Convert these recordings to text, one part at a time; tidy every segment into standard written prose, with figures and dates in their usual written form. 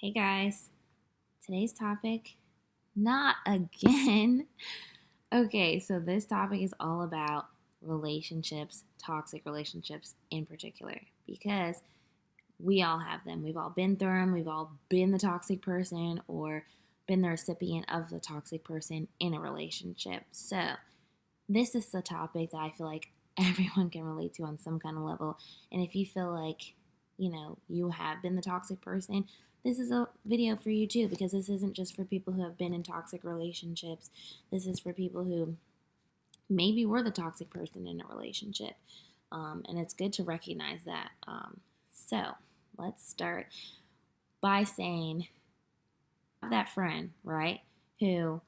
Hey guys, today's topic, not again. Okay, so this topic is all about relationships, toxic relationships in particular, because we all have them. We've all been through them. We've all been the toxic person or been the recipient of the toxic person in a relationship. So, this is the topic that I feel like everyone can relate to on some kind of level. And if you feel like, you have been the toxic person, this is a video for you too, because this isn't just for people who have been in toxic relationships. This is for people who maybe were the toxic person in a relationship. And it's good to recognize that. So let's start by saying that friend, right, who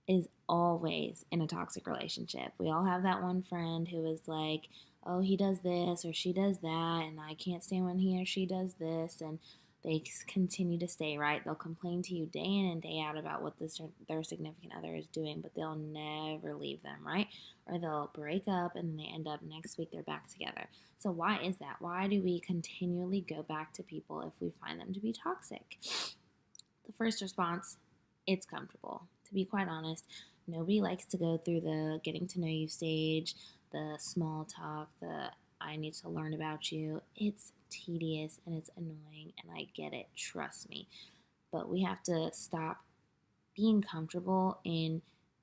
is always in a toxic relationship. We all have that one friend who is like, oh, he does this or she does that, and I can't stand when he or she does this, and they continue to stay, right? They'll complain to you day in and day out about what their significant other is doing, but they'll never leave them, right? Or they'll break up and then they end up next week they're back together. So why is that? Why do we continually go back to people if we find them to be toxic? The first response, it's comfortable. To be quite honest, nobody likes to go through the getting to know you stage, the small talk, the I need to learn about you. It's tedious and it's annoying, and I get it, trust me. But we have to stop being comfortable in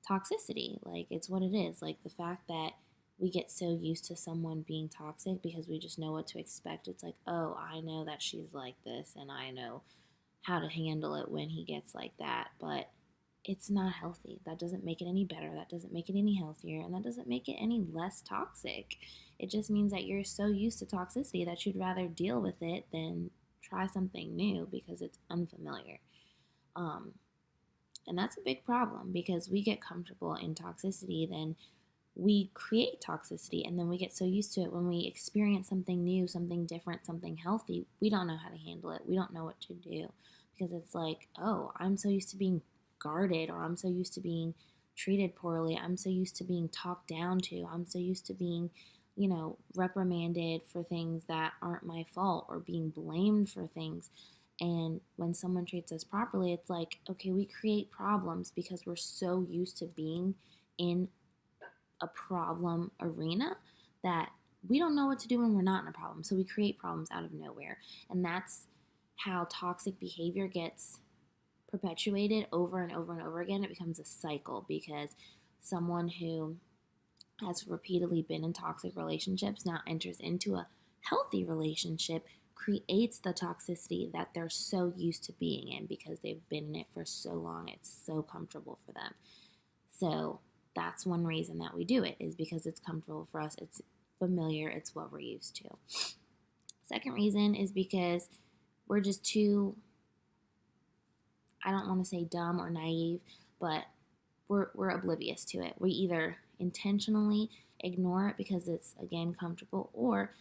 toxicity. Like, it's what it is. Like, the fact that we get so used to someone being toxic because we just know what to expect. It's like, oh, I know that she's like this, and I know how to handle it when he gets like that. But it's not healthy. That doesn't make it any better. That doesn't make it any healthier. And that doesn't make it any less toxic. It just means that you're so used to toxicity that you'd rather deal with it than try something new because it's unfamiliar. Um, and that's a big problem because we get comfortable in toxicity, then we create toxicity, and then we get so used to it when we experience something new, something different, something healthy, we don't know how to handle it. We don't know what to do because it's like, oh, I'm so used to being guarded, or I'm so used to being treated poorly. I'm so used to being talked down to. I'm so used to being, reprimanded for things that aren't my fault or being blamed for things. And when someone treats us properly, it's like, okay, we create problems because we're so used to being in a problem arena that we don't know what to do when we're not in a problem. So we create problems out of nowhere. And that's how toxic behavior gets perpetuated over and over and over again. It becomes a cycle because someone who has repeatedly been in toxic relationships now enters into a healthy relationship, creates the toxicity that they're so used to being in because they've been in it for so long. It's so comfortable for them. So that's one reason that we do it, is because it's comfortable for us. It's familiar. It's what we're used to. Second reason is because we're just too, I don't want to say dumb or naive, but we're oblivious to it. We either intentionally ignore it because it's, again, comfortable, or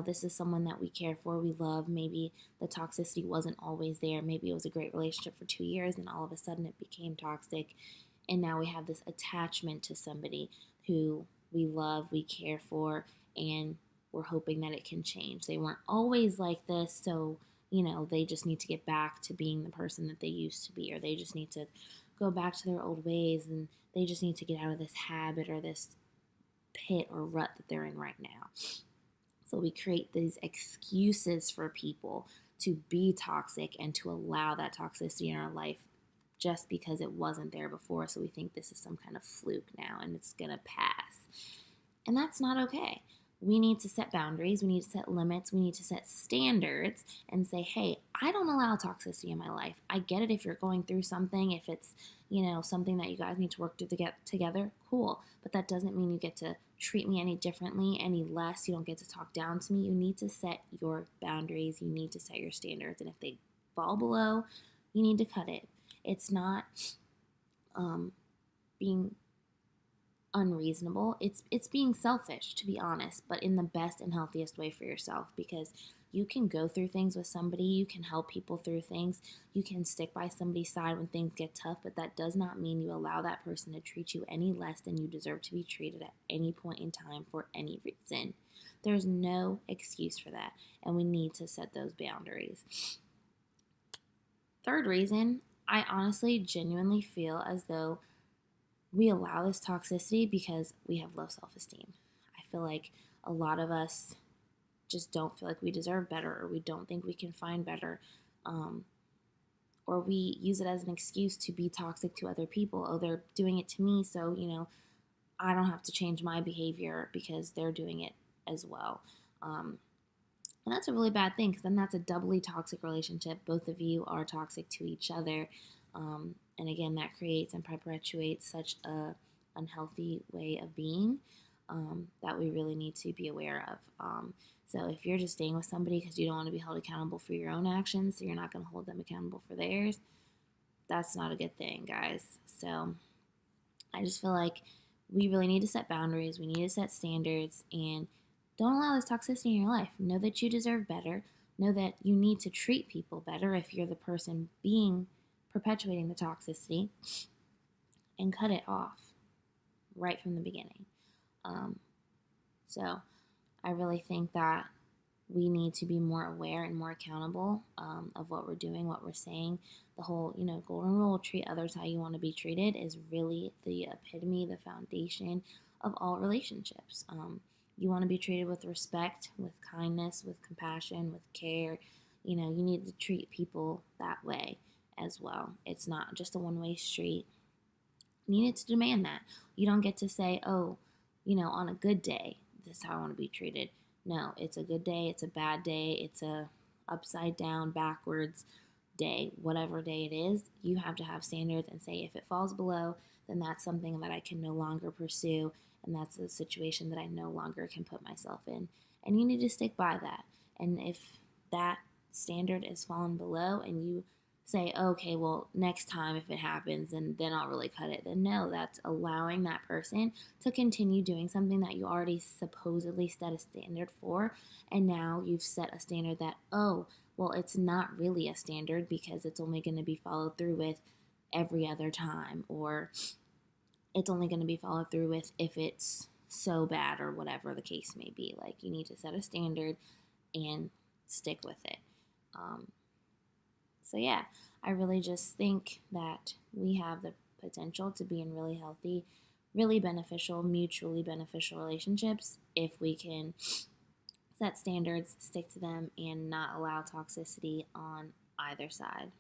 this is someone that we care for, we love. Maybe the toxicity wasn't always there. Maybe it was a great relationship for 2 years and all of a sudden it became toxic, and now we have this attachment to somebody who we love, we care for, and we're hoping that it can change. They weren't always like this, so they just need to get back to being the person that they used to be, or they just need to go back to their old ways, and they just need to get out of this habit or this pit or rut that they're in right now. So we create these excuses for people to be toxic and to allow that toxicity in our life just because it wasn't there before. So we think this is some kind of fluke now and it's going to pass. And that's not okay. We need to set boundaries. We need to set limits. We need to set standards and say, hey, I don't allow toxicity in my life. I get it if you're going through something, if it's, something that you guys need to work through to get together, cool. But that doesn't mean you get to treat me any differently, any less. You don't get to talk down to me. You need to set your boundaries. You need to set your standards. And if they fall below, you need to cut it. It's not being unreasonable. It's being selfish, to be honest, but in the best and healthiest way for yourself, because you can go through things with somebody, you can help people through things, you can stick by somebody's side when things get tough, but that does not mean you allow that person to treat you any less than you deserve to be treated at any point in time for any reason. There's no excuse for that, and we need to set those boundaries. third reason, I honestly genuinely feel as though we allow this toxicity because we have low self esteem. I feel like a lot of us just don't feel like we deserve better, or we don't think we can find better. Um, or we use it as an excuse to be toxic to other people. Oh, they're doing it to me, so, I don't have to change my behavior because they're doing it as well. Um, and that's a really bad thing, because then that's a doubly toxic relationship. Both of you are toxic to each other. And again, that creates and perpetuates such a unhealthy way of being that we really need to be aware of. So if you're just staying with somebody because you don't want to be held accountable for your own actions, so you're not going to hold them accountable for theirs, that's not a good thing, guys. So I just feel like we really need to set boundaries. We need to set standards, and don't allow this toxicity in your life. Know that you deserve better. Know that you need to treat people better if you're the person being perpetuating the toxicity, and cut it off right from the beginning. Um, so I really think that we need to be more aware and more accountable of what we're doing, what we're saying. The whole, golden rule, treat others how you want to be treated, is really the epitome, the foundation of all relationships. You want to be treated with respect, with kindness, with compassion, with care. You need to treat people that way as well. It's not just a one-way street. You need to demand that. You don't get to say, oh, on a good day, this is how I want to be treated. No, it's a good day, it's a bad day, it's a upside down, backwards day, whatever day it is. You have to have standards and say, if it falls below, then that's something that I can no longer pursue, and that's a situation that I no longer can put myself in. And you need to stick by that. And if that standard is fallen below and you say, okay, well, next time if it happens, and then I'll really cut it, then no, that's allowing that person to continue doing something that you already supposedly set a standard for. And now you've set a standard that, oh, well, it's not really a standard because it's only going to be followed through with every other time, or it's only going to be followed through with if it's so bad, or whatever the case may be. Like, you need to set a standard and stick with it. So yeah, I really just think that we have the potential to be in really healthy, really beneficial, mutually beneficial relationships if we can set standards, stick to them, and not allow toxicity on either side.